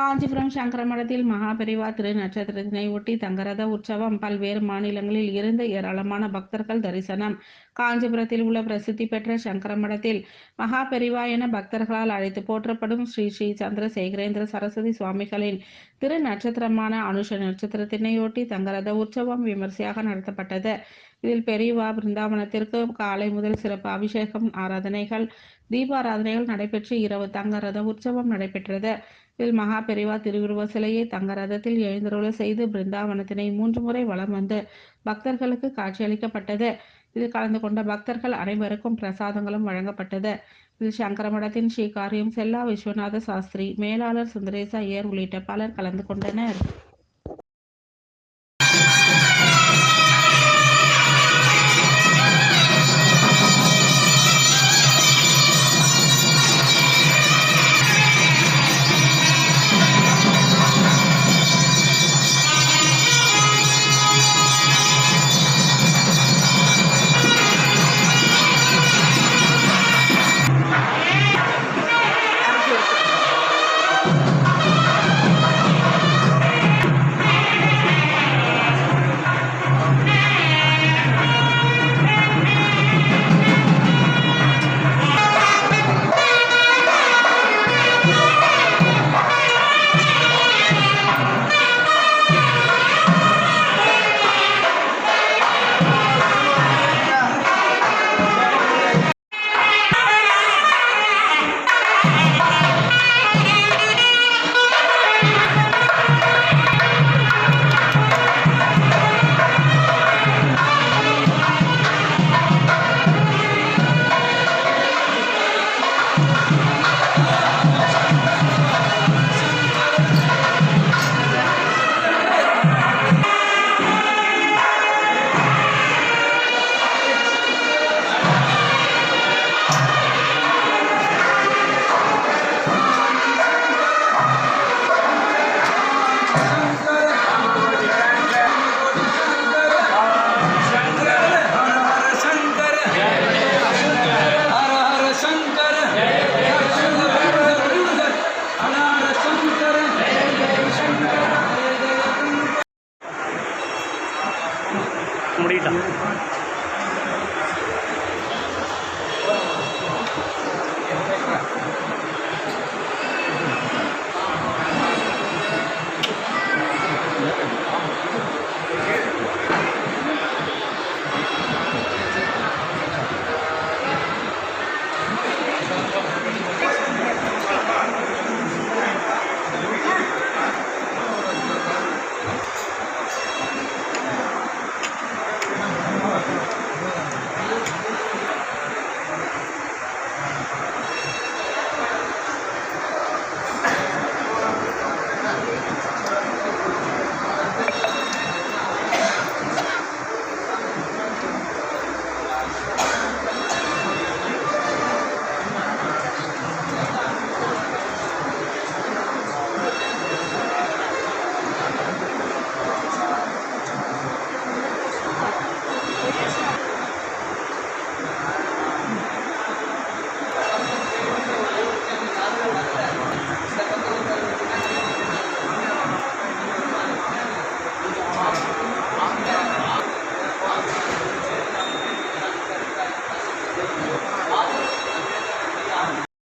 காஞ்சிபுரம் சங்கர மடத்தில் மகாபெரிவா திரு நட்சத்திரத்தினை ஒட்டி தங்கரத உற்சவம். பல்வேறு மாநிலங்களில் இருந்து ஏராளமான பக்தர்கள் தரிசனம். காஞ்சிபுரத்தில் உள்ள பிரசித்தி பெற்ற சங்கர மடத்தில் மகாபெரிவா என பக்தர்களால் அழைத்து போற்றப்படும் ஸ்ரீ ஸ்ரீ சந்திரசேகரேந்திர சரஸ்வதி சுவாமிகளின் திரு நட்சத்திரமான அனுஷ நட்சத்திரத்தினையொட்டி தங்கரத உற்சவம் விமர்சையாக நடத்தப்பட்டது. இதில் பெரியவா பிருந்தாவனத்திற்கு காலை முதல் சிறப்பு அபிஷேகம், ஆராதனைகள், தீபாராதனைகள் நடைபெற்று இரவு தங்க ரத உற்சவம் நடைபெற்றது. இதில் மகா பெரிவா திருவுருவ சிலையை தங்க ரதத்தில் எழுந்தருள செய்து பிருந்தாவனத்தினை 3 முறை வலம் வந்து பக்தர்களுக்கு காட்சியளிக்கப்பட்டது. இதில் கலந்து கொண்ட பக்தர்கள் அனைவருக்கும் பிரசாதங்களும் வழங்கப்பட்டது. இதில் சங்கரமடத்தின் ஸ்ரீ காரியம் செல்லா விஸ்வநாத சாஸ்திரி, மேலாளர் சுந்தரேச ஐயர் உள்ளிட்ட பலர் கலந்து கொண்டனர். முடியட்டா.